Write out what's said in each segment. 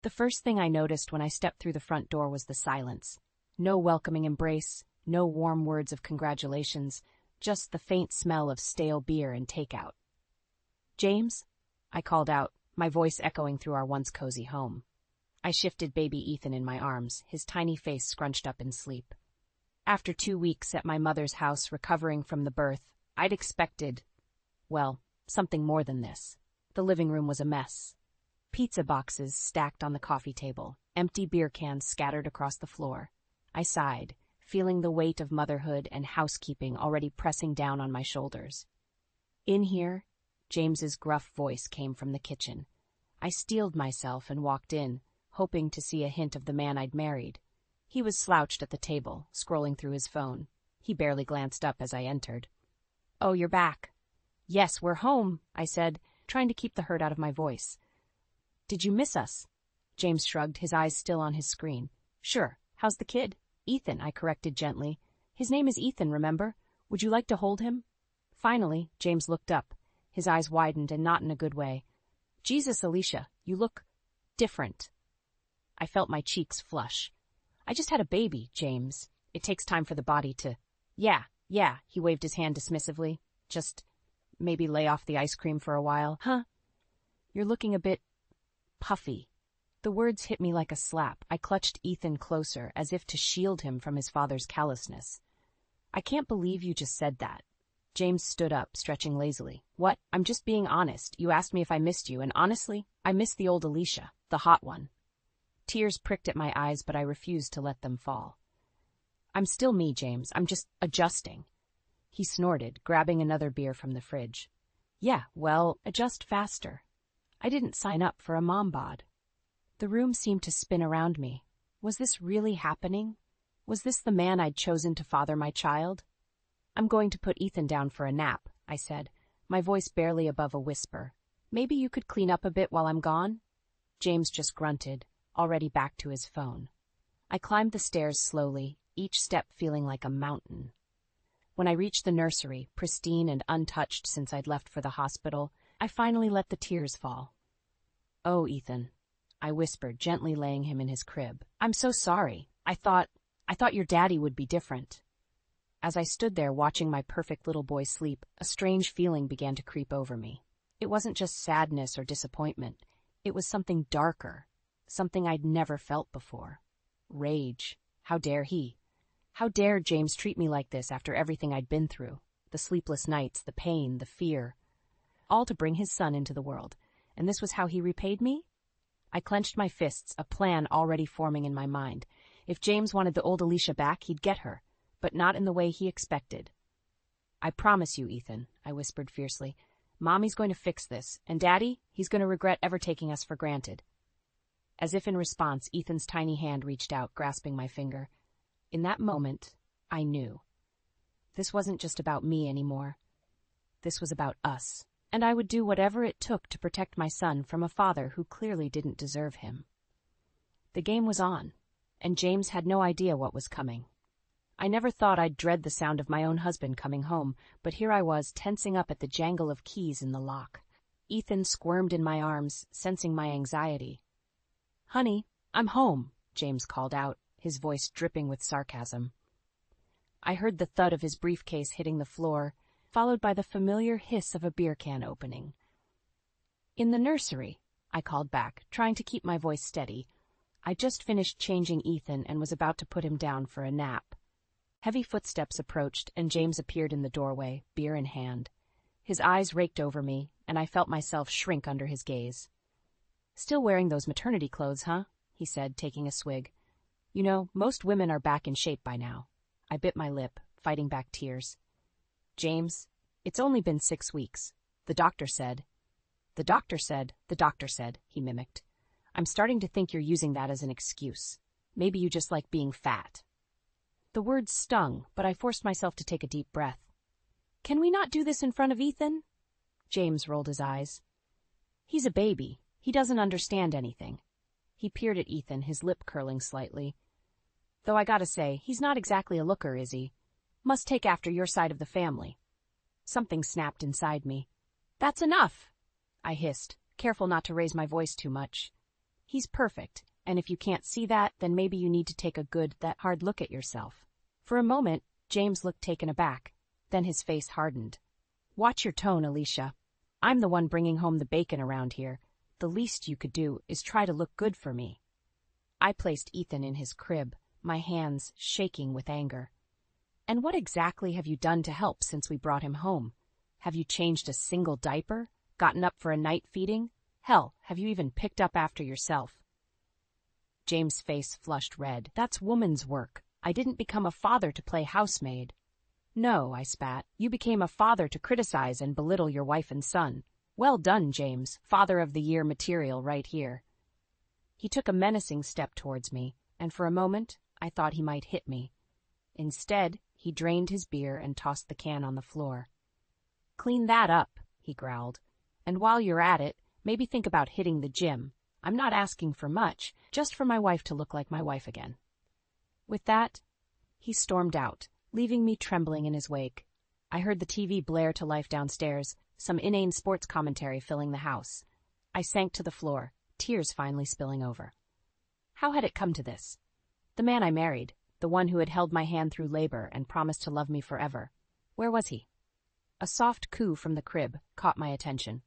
The first thing I noticed when I stepped through the front door was the silence. No welcoming embrace, no warm words of congratulations, just the faint smell of stale beer and takeout. "James?" I called out, my voice echoing through our once cozy home. I shifted baby Ethan in my arms, his tiny face scrunched up in sleep. After 2 weeks at my mother's house recovering from the birth, I'd expected, well, something more than this. The living room was a mess. Pizza boxes stacked on the coffee table, empty beer cans scattered across the floor. I sighed, feeling the weight of motherhood and housekeeping already pressing down on my shoulders. "In here?" James's gruff voice came from the kitchen. I steeled myself and walked in, hoping to see a hint of the man I'd married. He was slouched at the table, scrolling through his phone. He barely glanced up as I entered. "Oh, you're back." "Yes, we're home," I said, trying to keep the hurt out of my voice. "Did you miss us?" James shrugged, his eyes still on his screen. "Sure. How's the kid?" "Ethan," I corrected gently. "His name is Ethan, remember? Would you like to hold him?" Finally, James looked up. His eyes widened, and not in a good way. "Jesus, Alicia, you look different." I felt my cheeks flush. "I just had a baby, James. It takes time for the body to—" Yeah, he waved his hand dismissively. "Just maybe lay off the ice cream for a while." "Huh? You're looking a bit puffy." The words hit me like a slap. I clutched Ethan closer, as if to shield him from his father's callousness. "I can't believe you just said that." James stood up, stretching lazily. "What? I'm just being honest. You asked me if I missed you, and honestly, I missed the old Alicia, the hot one." Tears pricked at my eyes, but I refused to let them fall. "I'm still me, James. I'm just adjusting." He snorted, grabbing another beer from the fridge. "Yeah, well, adjust faster. I didn't sign up for a mom bod." The room seemed to spin around me. Was this really happening? Was this the man I'd chosen to father my child? "I'm going to put Ethan down for a nap," I said, my voice barely above a whisper. "Maybe you could clean up a bit while I'm gone?" James just grunted, already back to his phone. I climbed the stairs slowly, each step feeling like a mountain. When I reached the nursery, pristine and untouched since I'd left for the hospital, I finally let the tears fall. "Oh, Ethan," I whispered, gently laying him in his crib. "I'm so sorry. I thought your daddy would be different." As I stood there watching my perfect little boy sleep, a strange feeling began to creep over me. It wasn't just sadness or disappointment. It was something darker, something I'd never felt before. Rage. How dare he? How dared James treat me like this after everything I'd been through? The sleepless nights, the pain, the fear. All to bring his son into the world. And this was how he repaid me? I clenched my fists, a plan already forming in my mind. If James wanted the old Alicia back, he'd get her, but not in the way he expected. "I promise you, Ethan," I whispered fiercely, "Mommy's going to fix this, and Daddy, he's going to regret ever taking us for granted." As if in response, Ethan's tiny hand reached out, grasping my finger. In that moment, I knew. This wasn't just about me anymore. This was about us. And I would do whatever it took to protect my son from a father who clearly didn't deserve him. The game was on, and James had no idea what was coming. I never thought I'd dread the sound of my own husband coming home, but here I was, tensing up at the jangle of keys in the lock. Ethan squirmed in my arms, sensing my anxiety. "Honey, I'm home," James called out, his voice dripping with sarcasm. I heard the thud of his briefcase hitting the floor, followed by the familiar hiss of a beer can opening. "In the nursery," I called back, trying to keep my voice steady. I just finished changing Ethan and was about to put him down for a nap. Heavy footsteps approached, and James appeared in the doorway, beer in hand. His eyes raked over me, and I felt myself shrink under his gaze. "Still wearing those maternity clothes, huh?" he said, taking a swig. "You know, most women are back in shape by now." I bit my lip, fighting back tears. "James, it's only been 6 weeks. The doctor said," he mimicked. "I'm starting to think you're using that as an excuse. Maybe you just like being fat." The words stung, but I forced myself to take a deep breath. "Can we not do this in front of Ethan?" James rolled his eyes. "He's a baby. He doesn't understand anything." He peered at Ethan, his lip curling slightly. "Though I gotta say, he's not exactly a looker, is he? Must take after your side of the family." Something snapped inside me. "That's enough!" I hissed, careful not to raise my voice too much. He's perfect, and if you can't see that, then maybe you need to take a good, that hard look at yourself. For a moment, James looked taken aback. Then his face hardened. Watch your tone, Alicia. I'm the one bringing home the bacon around here. The least you could do is try to look good for me. I placed Ethan in his crib, my hands shaking with anger. And what exactly have you done to help since we brought him home? Have you changed a single diaper? Gotten up for a night feeding? Hell, have you even picked up after yourself? James' face flushed red. That's woman's work. I didn't become a father to play housemaid. No, I spat. You became a father to criticize and belittle your wife and son. Well done, James. Father of the Year material right here. He took a menacing step towards me, and for a moment, I thought he might hit me. Instead, he drained his beer and tossed the can on the floor. Clean that up, he growled. And while you're at it, maybe think about hitting the gym. I'm not asking for much, just for my wife to look like my wife again. With that, he stormed out, leaving me trembling in his wake. I heard the TV blare to life downstairs, some inane sports commentary filling the house. I sank to the floor, tears finally spilling over. How had it come to this? The man I married, the one who had held my hand through labor and promised to love me forever. Where was he? A soft coo from the crib caught my attention.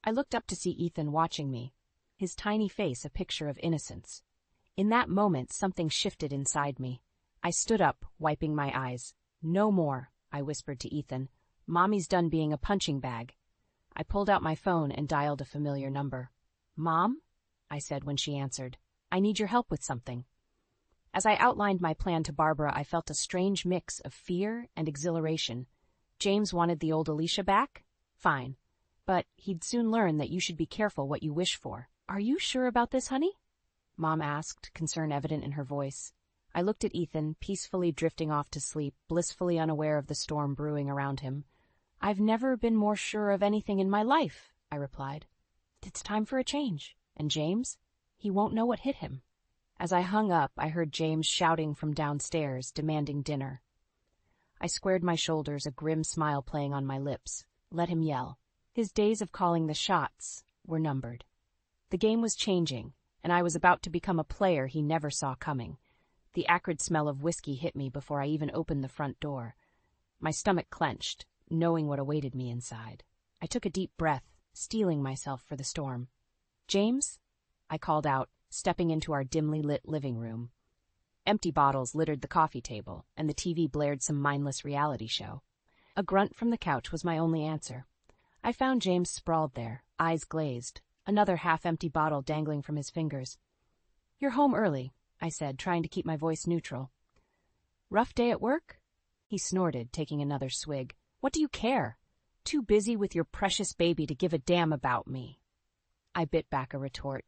I looked up to see Ethan watching me, his tiny face a picture of innocence. In that moment, something shifted inside me. I stood up, wiping my eyes. No more, I whispered to Ethan. Mommy's done being a punching bag. I pulled out my phone and dialed a familiar number. Mom? I said when she answered. I need your help with something. As I outlined my plan to Barbara, I felt a strange mix of fear and exhilaration. James wanted the old Alicia back? Fine. But he'd soon learn that you should be careful what you wish for. Are you sure about this, honey? Mom asked, concern evident in her voice. I looked at Ethan, peacefully drifting off to sleep, blissfully unaware of the storm brewing around him. I've never been more sure of anything in my life, I replied. It's time for a change. And James? He won't know what hit him. As I hung up, I heard James shouting from downstairs, demanding dinner. I squared my shoulders, a grim smile playing on my lips. Let him yell. His days of calling the shots were numbered. The game was changing, and I was about to become a player he never saw coming. The acrid smell of whiskey hit me before I even opened the front door. My stomach clenched, knowing what awaited me inside. I took a deep breath, steeling myself for the storm. James? I called out, stepping into our dimly lit living room. Empty bottles littered the coffee table, and the TV blared some mindless reality show. A grunt from the couch was my only answer. I found James sprawled there, eyes glazed, another half-empty bottle dangling from his fingers. You're home early, I said, trying to keep my voice neutral. Rough day at work? He snorted, taking another swig. What do you care? Too busy with your precious baby to give a damn about me. I bit back a retort.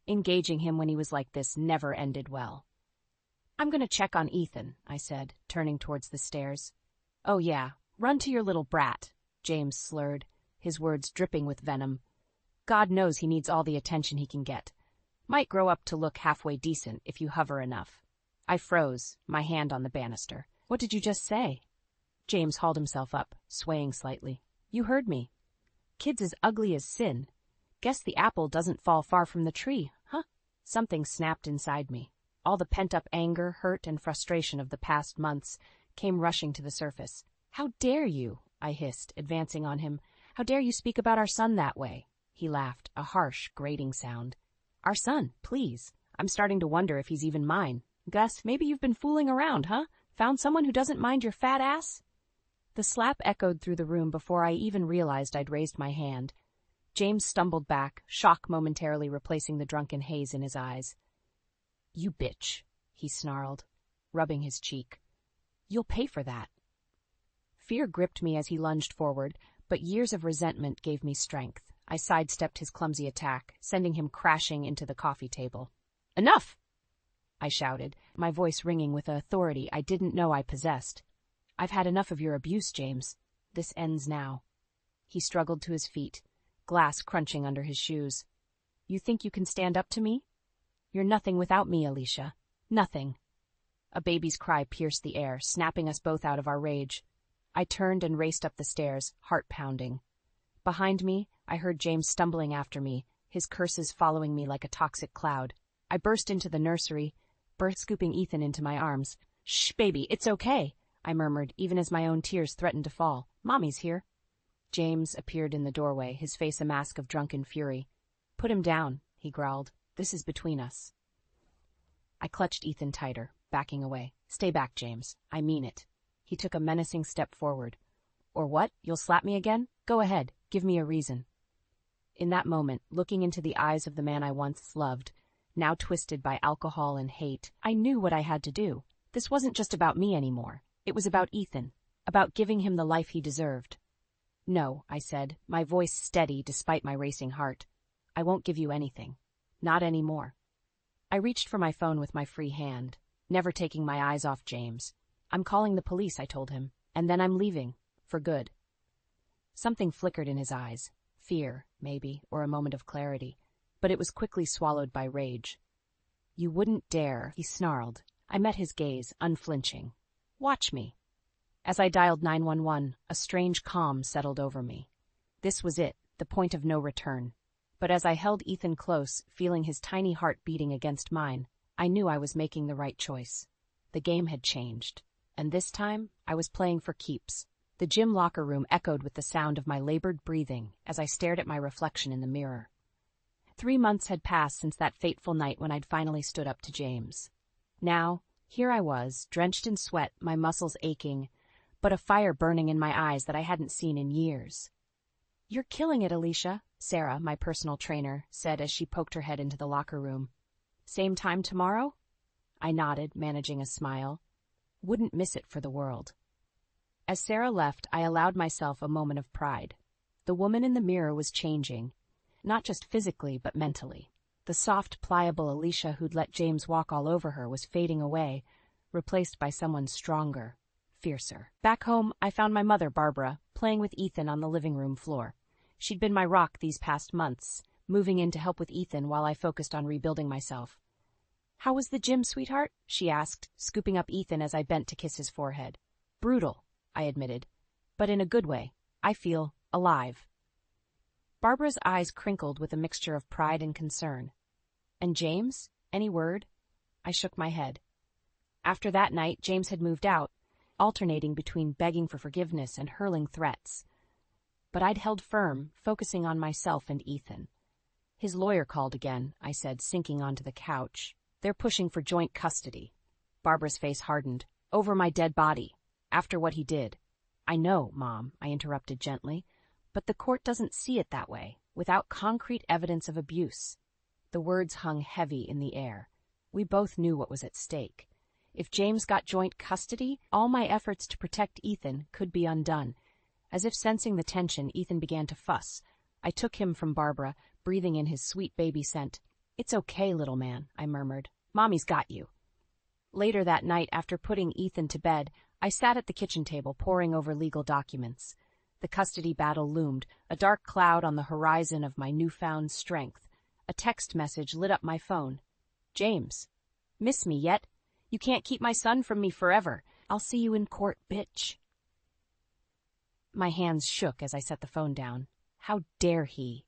Engaging him when he was like this never ended well. I'm going to check on Ethan, I said, turning towards the stairs. Oh yeah, run to your little brat, James slurred, his words dripping with venom. God knows he needs all the attention he can get. Might grow up to look halfway decent if you hover enough. I froze, my hand on the banister. What did you just say? James hauled himself up, swaying slightly. You heard me. Kid's as ugly as sin. Guess the apple doesn't fall far from the tree, huh? Something snapped inside me. All the pent-up anger, hurt, and frustration of the past months came rushing to the surface. How dare you? I hissed, advancing on him. How dare you speak about our son that way? He laughed, a harsh, grating sound. Our son, please. I'm starting to wonder if he's even mine. Gus, maybe you've been fooling around, huh? Found someone who doesn't mind your fat ass? The slap echoed through the room before I even realized I'd raised my hand. James stumbled back, shock momentarily replacing the drunken haze in his eyes. You bitch, he snarled, rubbing his cheek. You'll pay for that. Fear gripped me as he lunged forward, but years of resentment gave me strength. I sidestepped his clumsy attack, sending him crashing into the coffee table. Enough! I shouted, my voice ringing with an authority I didn't know I possessed. I've had enough of your abuse, James. This ends now. He struggled to his feet, glass crunching under his shoes. You think you can stand up to me? You're nothing without me, Alicia. Nothing. A baby's cry pierced the air, snapping us both out of our rage. I turned and raced up the stairs, heart pounding. Behind me, I heard James stumbling after me, his curses following me like a toxic cloud. I burst into the nursery, scooping Ethan into my arms. "Shh, baby, it's okay," I murmured, even as my own tears threatened to fall. "Mommy's here." James appeared in the doorway, his face a mask of drunken fury. "Put him down," he growled. "This is between us." I clutched Ethan tighter, backing away. "Stay back, James. I mean it." He took a menacing step forward. "Or what? You'll slap me again? Go ahead. Give me a reason." In that moment, looking into the eyes of the man I once loved, now twisted by alcohol and hate, I knew what I had to do. This wasn't just about me anymore. It was about Ethan, about giving him the life he deserved. "No," I said, my voice steady despite my racing heart. "I won't give you anything. Not anymore." I reached for my phone with my free hand, never taking my eyes off James. "I'm calling the police," I told him, "and then I'm leaving. For good." Something flickered in his eyes. Fear, maybe, or a moment of clarity. But it was quickly swallowed by rage. "You wouldn't dare," he snarled. I met his gaze, unflinching. "Watch me." As I dialed 911, a strange calm settled over me. This was it, the point of no return. But as I held Ethan close, feeling his tiny heart beating against mine, I knew I was making the right choice. The game had changed. And this time, I was playing for keeps. The gym locker room echoed with the sound of my labored breathing as I stared at my reflection in the mirror. 3 months had passed since that fateful night when I'd finally stood up to James. Now, here I was, drenched in sweat, my muscles aching, but a fire burning in my eyes that I hadn't seen in years. "You're killing it, Alicia," Sarah, my personal trainer, said as she poked her head into the locker room. "Same time tomorrow?" I nodded, managing a smile. Wouldn't miss it for the world. As Sarah left, I allowed myself a moment of pride. The woman in the mirror was changing, not just physically, but mentally. The soft, pliable Alicia who'd let James walk all over her was fading away, replaced by someone stronger, fiercer. Back home, I found my mother, Barbara, playing with Ethan on the living room floor. She'd been my rock these past months, moving in to help with Ethan while I focused on rebuilding myself. "How was the gym, sweetheart?" she asked, scooping up Ethan as I bent to kiss his forehead. "Brutal," I admitted, "but in a good way. I feel alive." Barbara's eyes crinkled with a mixture of pride and concern. "And James? Any word?" I shook my head. After that night, James had moved out, alternating between begging for forgiveness and hurling threats. But I'd held firm, focusing on myself and Ethan. "His lawyer called again," I said, sinking onto the couch. "They're pushing for joint custody." Barbara's face hardened. "Over my dead body. After what he did." "I know, Mom," I interrupted gently, "but the court doesn't see it that way, without concrete evidence of abuse." The words hung heavy in the air. We both knew what was at stake. If James got joint custody, all my efforts to protect Ethan could be undone. As if sensing the tension, Ethan began to fuss. I took him from Barbara, breathing in his sweet baby scent. "It's okay, little man," I murmured. "Mommy's got you." Later that night, after putting Ethan to bed, I sat at the kitchen table poring over legal documents. The custody battle loomed, a dark cloud on the horizon of my newfound strength. A text message lit up my phone. "James, miss me yet? You can't keep my son from me forever. I'll see you in court, bitch." My hands shook as I set the phone down. How dare he?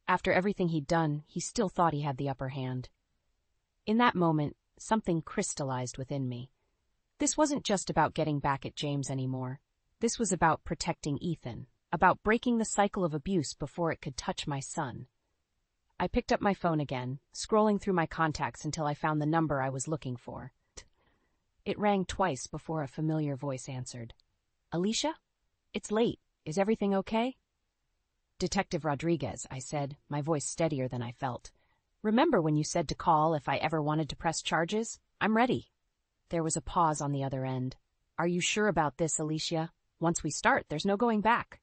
After everything he'd done, he still thought he had the upper hand. In that moment, something crystallized within me. This wasn't just about getting back at James anymore. This was about protecting Ethan, about breaking the cycle of abuse before it could touch my son. I picked up my phone again, scrolling through my contacts until I found the number I was looking for. It rang twice before a familiar voice answered. "Alicia? It's late. Is everything okay?" "Detective Rodriguez," I said, my voice steadier than I felt. "Remember when you said to call if I ever wanted to press charges? I'm ready." There was a pause on the other end. "Are you sure about this, Alicia? Once we start, there's no going back."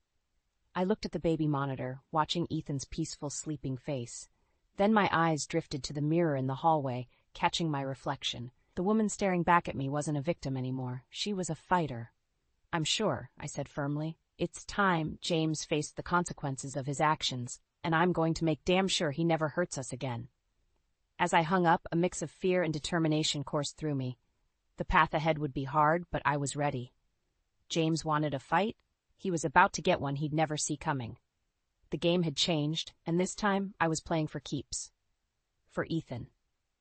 I looked at the baby monitor, watching Ethan's peaceful, sleeping face. Then my eyes drifted to the mirror in the hallway, catching my reflection. The woman staring back at me wasn't a victim anymore. She was a fighter. "I'm sure," I said firmly. "It's time James faced the consequences of his actions, and I'm going to make damn sure he never hurts us again." As I hung up, a mix of fear and determination coursed through me. The path ahead would be hard, but I was ready. James wanted a fight. He was about to get one he'd never see coming. The game had changed, and this time I was playing for keeps. For Ethan.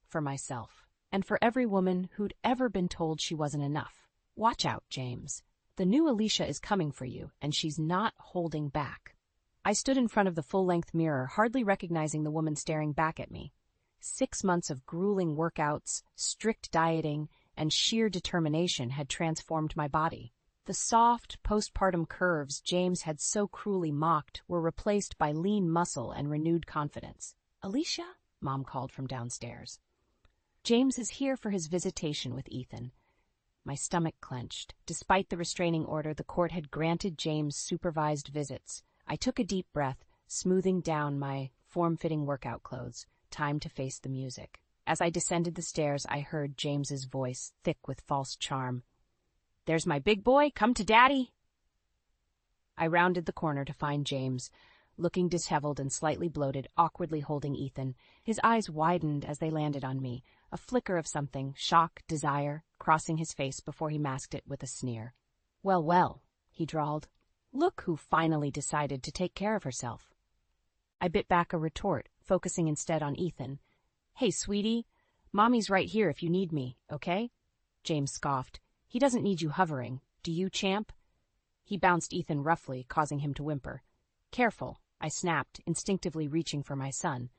For myself. And for every woman who'd ever been told she wasn't enough. Watch out, James. The new Alicia is coming for you, and she's not holding back. I stood in front of the full-length mirror, hardly recognizing the woman staring back at me. 6 months of grueling workouts, strict dieting, and sheer determination had transformed my body. The soft, postpartum curves James had so cruelly mocked were replaced by lean muscle and renewed confidence. "Alicia?" Mom called from downstairs. "James is here for his visitation with Ethan." My stomach clenched. Despite the restraining order, the court had granted James supervised visits. I took a deep breath, smoothing down my form-fitting workout clothes. Time to face the music. As I descended the stairs, I heard James's voice, thick with false charm. "There's my big boy, come to Daddy!" I rounded the corner to find James, looking disheveled and slightly bloated, awkwardly holding Ethan. His eyes widened as they landed on me, a flicker of something, shock, desire, crossing his face before he masked it with a sneer. "Well, well," he drawled. "Look who finally decided to take care of herself." I bit back a retort, focusing instead on Ethan. "Hey, sweetie, Mommy's right here if you need me, okay?" James scoffed. "He doesn't need you hovering. Do you, champ?" He bounced Ethan roughly, causing him to whimper. "Careful," I snapped, instinctively reaching for my son.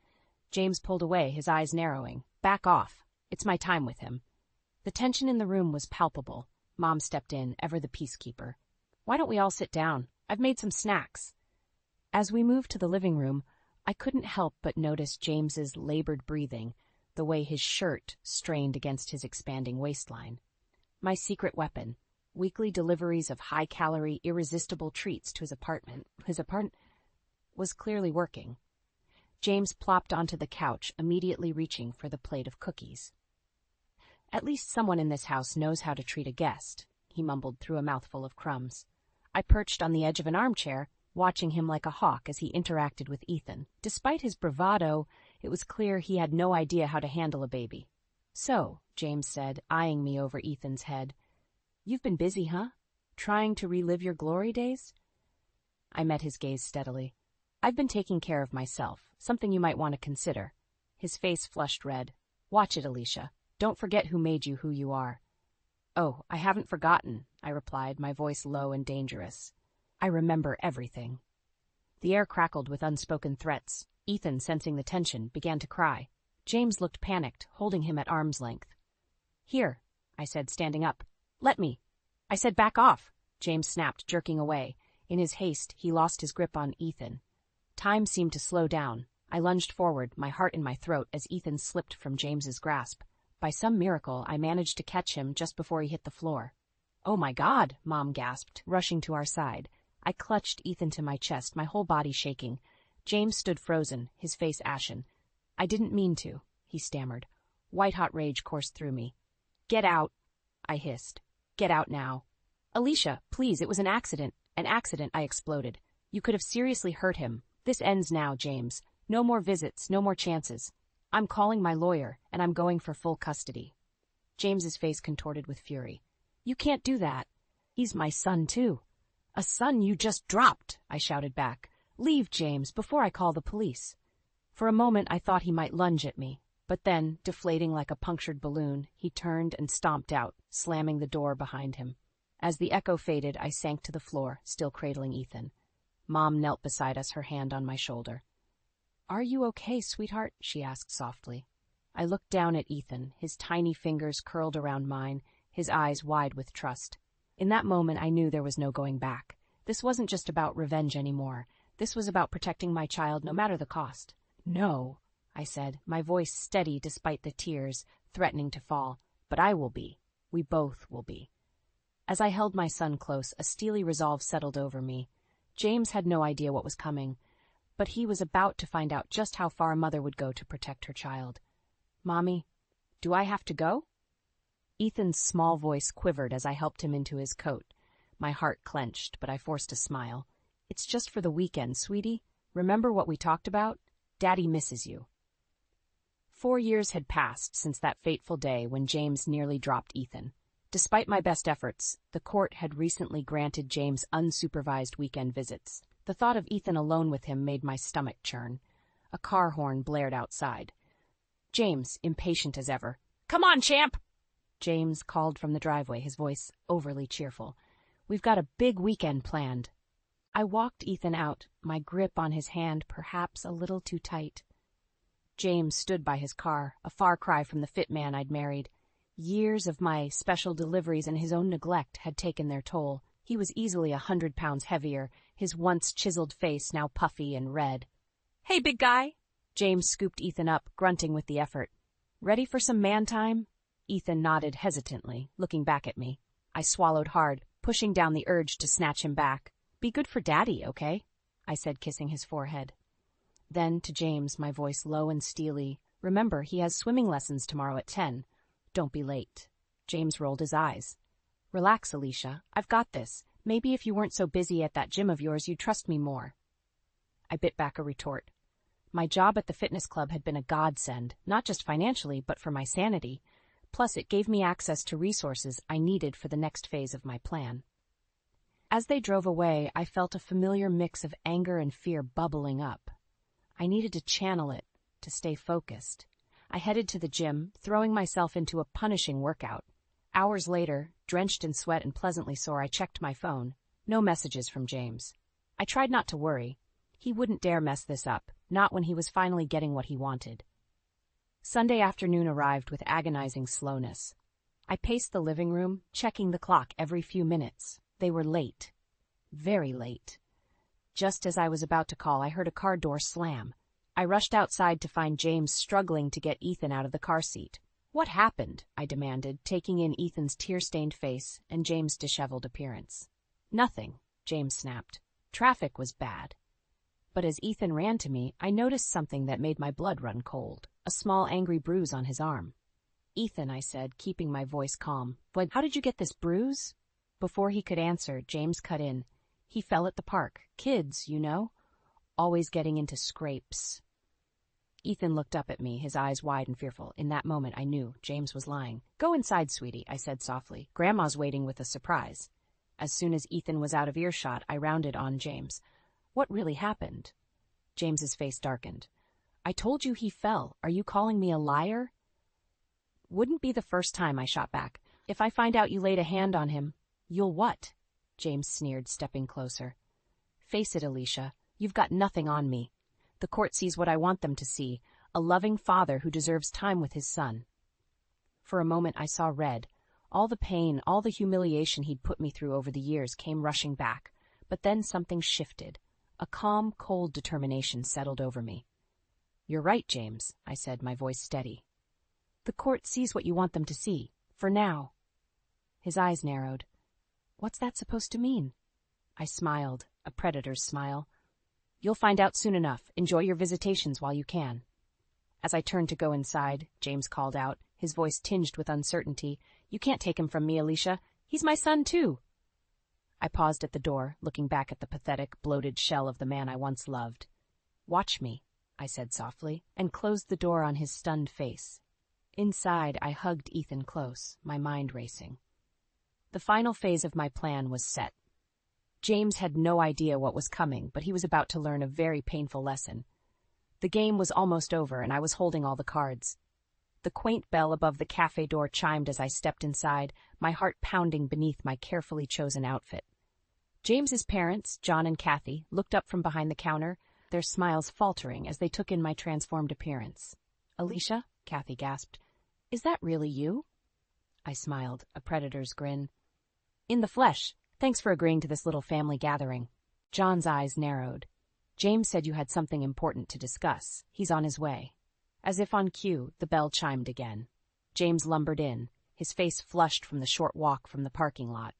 James pulled away, his eyes narrowing. "Back off. It's my time with him." The tension in the room was palpable. Mom stepped in, ever the peacekeeper. "Why don't we all sit down? I've made some snacks." As we moved to the living room, I couldn't help but notice James's labored breathing, the way his shirt strained against his expanding waistline. My secret weapon, weekly deliveries of high-calorie, irresistible treats to his apartment, was clearly working. James plopped onto the couch, immediately reaching for the plate of cookies. "At least someone in this house knows how to treat a guest," he mumbled through a mouthful of crumbs. I perched on the edge of an armchair, watching him like a hawk as he interacted with Ethan. Despite his bravado, it was clear he had no idea how to handle a baby. "So," James said, eyeing me over Ethan's head, "you've been busy, huh? Trying to relive your glory days?" I met his gaze steadily. "I've been taking care of myself, something you might want to consider." His face flushed red. "Watch it, Alicia. Don't forget who made you who you are." "Oh, I haven't forgotten," I replied, my voice low and dangerous. "I remember everything." The air crackled with unspoken threats. Ethan, sensing the tension, began to cry. James looked panicked, holding him at arm's length. "Here," I said, standing up. "Let me." "I said back off," James snapped, jerking away. In his haste, he lost his grip on Ethan. Time seemed to slow down. I lunged forward, my heart in my throat, as Ethan slipped from James's grasp. By some miracle, I managed to catch him just before he hit the floor. "Oh my God," Mom gasped, rushing to our side. I clutched Ethan to my chest, my whole body shaking. James stood frozen, his face ashen. "I didn't mean to," he stammered. White-hot rage coursed through me. "Get out," I hissed. "Get out now." "Alicia, please, it was an accident." "An accident," I exploded. "You could have seriously hurt him. This ends now, James. No more visits, no more chances. I'm calling my lawyer, and I'm going for full custody." James's face contorted with fury. "You can't do that. He's my son, too." "A son you just dropped," I shouted back. "Leave, James, before I call the police." For a moment I thought he might lunge at me, but then, deflating like a punctured balloon, he turned and stomped out, slamming the door behind him. As the echo faded, I sank to the floor, still cradling Ethan. Mom knelt beside us, her hand on my shoulder. "Are you okay, sweetheart?" she asked softly. I looked down at Ethan, his tiny fingers curled around mine, his eyes wide with trust. In that moment, I knew there was no going back. This wasn't just about revenge anymore. This was about protecting my child, no matter the cost. "No," I said, my voice steady despite the tears, threatening to fall. "But I will be. We both will be." As I held my son close, a steely resolve settled over me. James had no idea what was coming, but he was about to find out just how far a mother would go to protect her child. "Mommy, do I have to go?" Ethan's small voice quivered as I helped him into his coat. My heart clenched, but I forced a smile. "It's just for the weekend, sweetie. Remember what we talked about? Daddy misses you." 4 years had passed since that fateful day when James nearly dropped Ethan. Despite my best efforts, the court had recently granted James unsupervised weekend visits. The thought of Ethan alone with him made my stomach churn. A car horn blared outside. James, impatient as ever. "Come on, champ!" James called from the driveway, his voice overly cheerful. "We've got a big weekend planned." I walked Ethan out, my grip on his hand perhaps a little too tight. James stood by his car, a far cry from the fit man I'd married. Years of my special deliveries and his own neglect had taken their toll. He was easily 100 pounds heavier, his once chiseled face now puffy and red. "Hey, big guy!" James scooped Ethan up, grunting with the effort. "Ready for some man time?" Ethan nodded hesitantly, looking back at me. I swallowed hard, pushing down the urge to snatch him back. "Be good for Daddy, okay?" I said, kissing his forehead. Then, to James, my voice low and steely, "Remember, he has swimming lessons tomorrow at 10. Don't be late." James rolled his eyes. "Relax, Alicia. I've got this. Maybe if you weren't so busy at that gym of yours, you'd trust me more." I bit back a retort. My job at the fitness club had been a godsend, not just financially, but for my sanity. Plus, it gave me access to resources I needed for the next phase of my plan. As they drove away, I felt a familiar mix of anger and fear bubbling up. I needed to channel it, to stay focused. I headed to the gym, throwing myself into a punishing workout. Hours later, drenched in sweat and pleasantly sore, I checked my phone. No messages from James. I tried not to worry. He wouldn't dare mess this up, not when he was finally getting what he wanted. Sunday afternoon arrived with agonizing slowness. I paced the living room, checking the clock every few minutes. They were late. Very late. Just as I was about to call, I heard a car door slam. I rushed outside to find James struggling to get Ethan out of the car seat. "What happened?" I demanded, taking in Ethan's tear-stained face and James' disheveled appearance. "Nothing," James snapped. "Traffic was bad." But as Ethan ran to me, I noticed something that made my blood run cold, a small angry bruise on his arm. "Ethan," I said, keeping my voice calm, "but how did you get this bruise?" Before he could answer, James cut in. "He fell at the park. Kids, you know. Always getting into scrapes." Ethan looked up at me, his eyes wide and fearful. In that moment, I knew James was lying. "Go inside, sweetie," I said softly. "Grandma's waiting with a surprise." As soon as Ethan was out of earshot, I rounded on James. "What really happened?" James's face darkened. "I told you he fell. Are you calling me a liar?" "Wouldn't be the first time," I shot back. "If I find out you laid a hand on him..." "You'll what?" James sneered, stepping closer. "Face it, Alicia, you've got nothing on me. The court sees what I want them to see, a loving father who deserves time with his son." For a moment I saw red. All the pain, all the humiliation he'd put me through over the years came rushing back. But then something shifted. A calm, cold determination settled over me. "You're right, James," I said, my voice steady. "The court sees what you want them to see, for now." His eyes narrowed. "What's that supposed to mean?" I smiled, a predator's smile. "You'll find out soon enough. Enjoy your visitations while you can." As I turned to go inside, James called out, his voice tinged with uncertainty. "You can't take him from me, Alicia. He's my son, too." I paused at the door, looking back at the pathetic, bloated shell of the man I once loved. "Watch me," I said softly, and closed the door on his stunned face. Inside, I hugged Ethan close, my mind racing. The final phase of my plan was set. James had no idea what was coming, but he was about to learn a very painful lesson. The game was almost over, and I was holding all the cards. The quaint bell above the cafe door chimed as I stepped inside, my heart pounding beneath my carefully chosen outfit. James's parents, John and Kathy, looked up from behind the counter, their smiles faltering as they took in my transformed appearance. "Alicia," Kathy gasped, "is that really you?" I smiled, a predator's grin. "In the flesh. Thanks for agreeing to this little family gathering." John's eyes narrowed. "James said you had something important to discuss. He's on his way." As if on cue, the bell chimed again. James lumbered in, his face flushed from the short walk from the parking lot.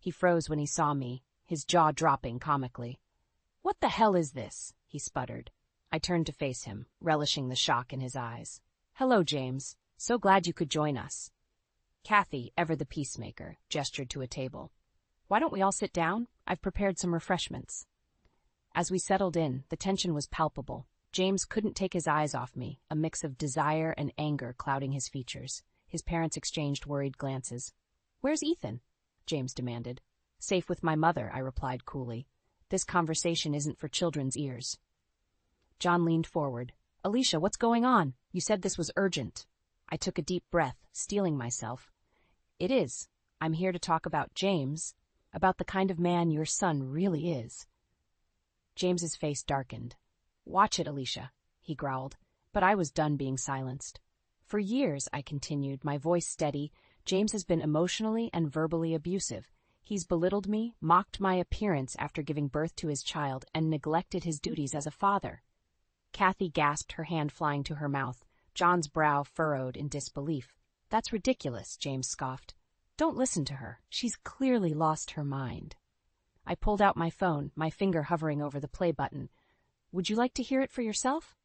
He froze when he saw me, his jaw dropping comically. "What the hell is this?" he sputtered. I turned to face him, relishing the shock in his eyes. "Hello, James. So glad you could join us." Kathy, ever the peacemaker, gestured to a table. "Why don't we all sit down? I've prepared some refreshments." As we settled in, the tension was palpable. James couldn't take his eyes off me, a mix of desire and anger clouding his features. His parents exchanged worried glances. "Where's Ethan?" James demanded. "Safe with my mother," I replied coolly. This conversation isn't for children's ears. John leaned forward. Alicia, what's going on? You said this was urgent. I took a deep breath, steeling myself. It is. I'm here to talk about James, about the kind of man your son really is. James's face darkened. Watch it, Alicia, he growled, but I was done being silenced. For years, I continued, my voice steady, James has been emotionally and verbally abusive. He's belittled me, mocked my appearance after giving birth to his child, and neglected his duties as a father. Kathy gasped, her hand flying to her mouth. John's brow furrowed in disbelief. That's ridiculous, James scoffed. Don't listen to her. She's clearly lost her mind. I pulled out my phone, my finger hovering over the play button. Would you like to hear it for yourself?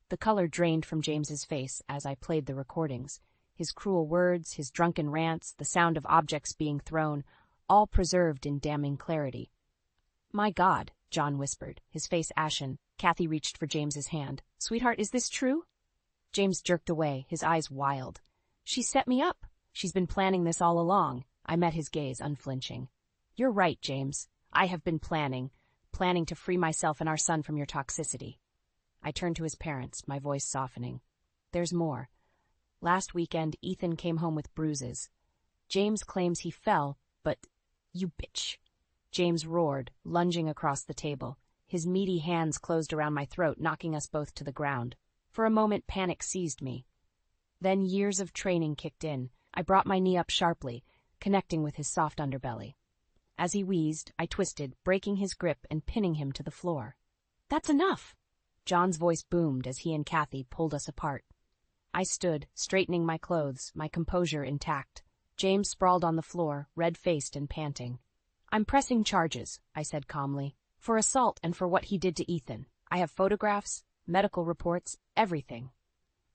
The color drained from James's face as I played the recordings. His cruel words, his drunken rants, the sound of objects being thrown, all preserved in damning clarity. My God, John whispered, his face ashen. Kathy reached for James's hand. Sweetheart, is this true? James jerked away, his eyes wild. She set me up. She's been planning this all along. I met his gaze, unflinching. You're right, James. I have been planning to free myself and our son from your toxicity. I turned to his parents, my voice softening. There's more. Last weekend, Ethan came home with bruises. James claims he fell, but... You bitch. James roared, lunging across the table. His meaty hands closed around my throat, knocking us both to the ground. For a moment, panic seized me. Then years of training kicked in. I brought my knee up sharply, connecting with his soft underbelly. As he wheezed, I twisted, breaking his grip and pinning him to the floor. That's enough! John's voice boomed as he and Kathy pulled us apart. I stood, straightening my clothes, my composure intact. James sprawled on the floor, red-faced and panting. I'm pressing charges, I said calmly, for assault and for what he did to Ethan. I have photographs, medical reports, everything.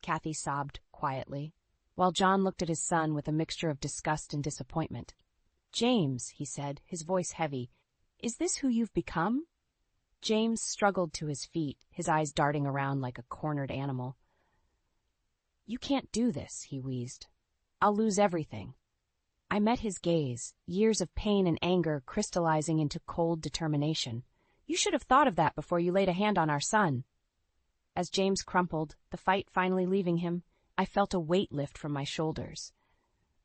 Kathy sobbed quietly, while John looked at his son with a mixture of disgust and disappointment. James, he said, his voice heavy, is this who you've become? James struggled to his feet, his eyes darting around like a cornered animal. You can't do this, he wheezed. I'll lose everything. I met his gaze, years of pain and anger crystallizing into cold determination. You should have thought of that before you laid a hand on our son. As James crumpled, the fight finally leaving him, I felt a weight lift from my shoulders.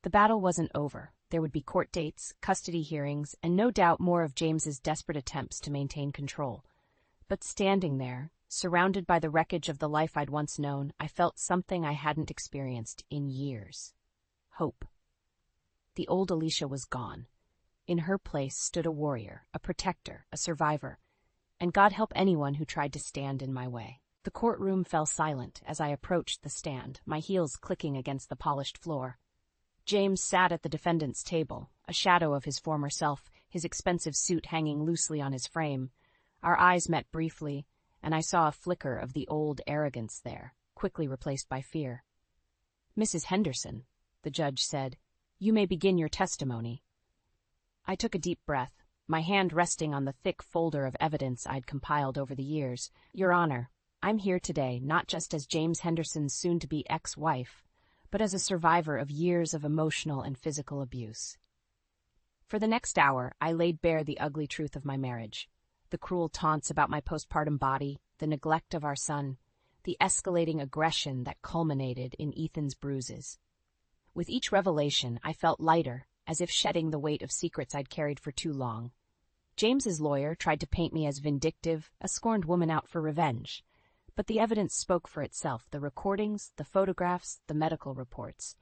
The battle wasn't over. There would be court dates, custody hearings, and no doubt more of James's desperate attempts to maintain control. But standing there, surrounded by the wreckage of the life I'd once known, I felt something I hadn't experienced in years. Hope. The old Alicia was gone. In her place stood a warrior, a protector, a survivor, and God help anyone who tried to stand in my way. The courtroom fell silent as I approached the stand, my heels clicking against the polished floor. James sat at the defendant's table, a shadow of his former self, his expensive suit hanging loosely on his frame. Our eyes met briefly, and I saw a flicker of the old arrogance there, quickly replaced by fear. Mrs. Henderson, the judge said, you may begin your testimony. I took a deep breath, my hand resting on the thick folder of evidence I'd compiled over the years. Your Honor, I'm here today not just as James Henderson's soon-to-be ex-wife, but as a survivor of years of emotional and physical abuse. For the next hour, I laid bare the ugly truth of my marriage, the cruel taunts about my postpartum body, the neglect of our son, the escalating aggression that culminated in Ethan's bruises. With each revelation, I felt lighter, as if shedding the weight of secrets I'd carried for too long. James's lawyer tried to paint me as vindictive, a scorned woman out for revenge. But the evidence spoke for itself, the recordings, the photographs, the medical reports.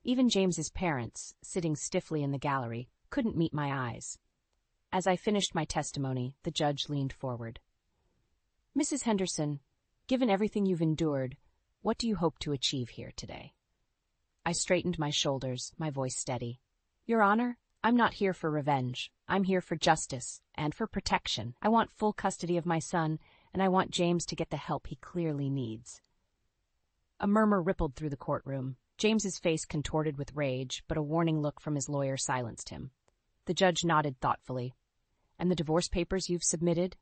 Even James's parents, sitting stiffly in the gallery, couldn't meet my eyes. As I finished my testimony, the judge leaned forward. Mrs. Henderson, given everything you've endured, what do you hope to achieve here today? I straightened my shoulders, my voice steady. Your Honor, I'm not here for revenge. I'm here for justice and for protection. I want full custody of my son, and I want James to get the help he clearly needs. A murmur rippled through the courtroom. James's face contorted with rage, but a warning look from his lawyer silenced him. The judge nodded thoughtfully. And the divorce papers you've submitted?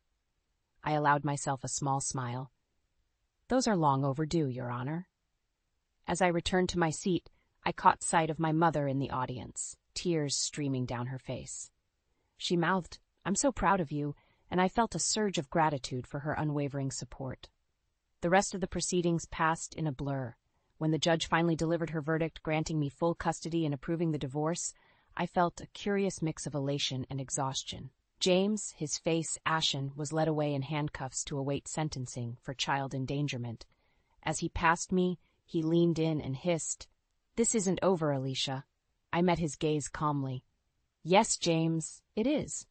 I allowed myself a small smile. Those are long overdue, Your Honor. As I returned to my seat, I caught sight of my mother in the audience, tears streaming down her face. She mouthed, I'm so proud of you, and I felt a surge of gratitude for her unwavering support. The rest of the proceedings passed in a blur. When the judge finally delivered her verdict, granting me full custody and approving the divorce, I felt a curious mix of elation and exhaustion. James, his face ashen, was led away in handcuffs to await sentencing for child endangerment. As he passed me, he leaned in and hissed, "This isn't over, Alicia." I met his gaze calmly. "Yes, James, it is."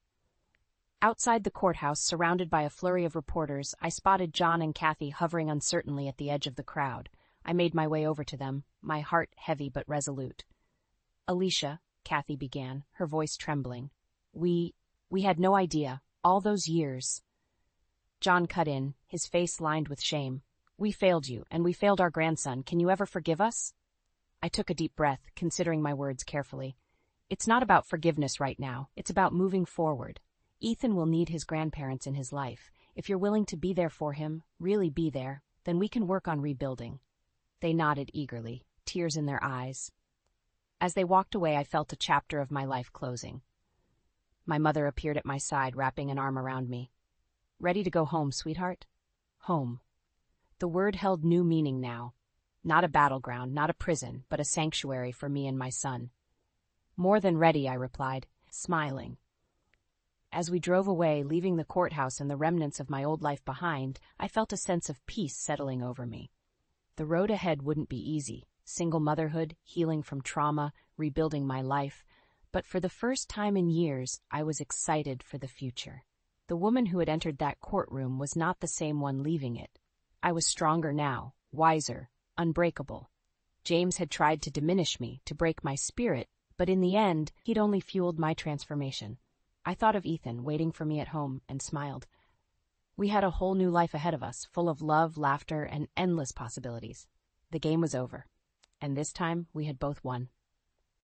Outside the courthouse, surrounded by a flurry of reporters, I spotted John and Kathy hovering uncertainly at the edge of the crowd. I made my way over to them, my heart heavy but resolute. "Alicia," Kathy began, her voice trembling, We had no idea, all those years." John cut in, his face lined with shame. "We failed you, and we failed our grandson. Can you ever forgive us?" I took a deep breath, considering my words carefully. "It's not about forgiveness right now. It's about moving forward. Ethan will need his grandparents in his life. If you're willing to be there for him, really be there, then we can work on rebuilding." They nodded eagerly, tears in their eyes. As they walked away, I felt a chapter of my life closing. My mother appeared at my side, wrapping an arm around me. "Ready to go home, sweetheart?" Home. The word held new meaning now. Not a battleground, not a prison, but a sanctuary for me and my son. "More than ready," I replied, smiling. As we drove away, leaving the courthouse and the remnants of my old life behind, I felt a sense of peace settling over me. The road ahead wouldn't be easy. Single motherhood, healing from trauma, rebuilding my life. But for the first time in years, I was excited for the future. The woman who had entered that courtroom was not the same one leaving it. I was stronger now, wiser, unbreakable. James had tried to diminish me, to break my spirit, but in the end, he'd only fueled my transformation. I thought of Ethan waiting for me at home and smiled. We had a whole new life ahead of us, full of love, laughter, and endless possibilities. The game was over, and this time we had both won.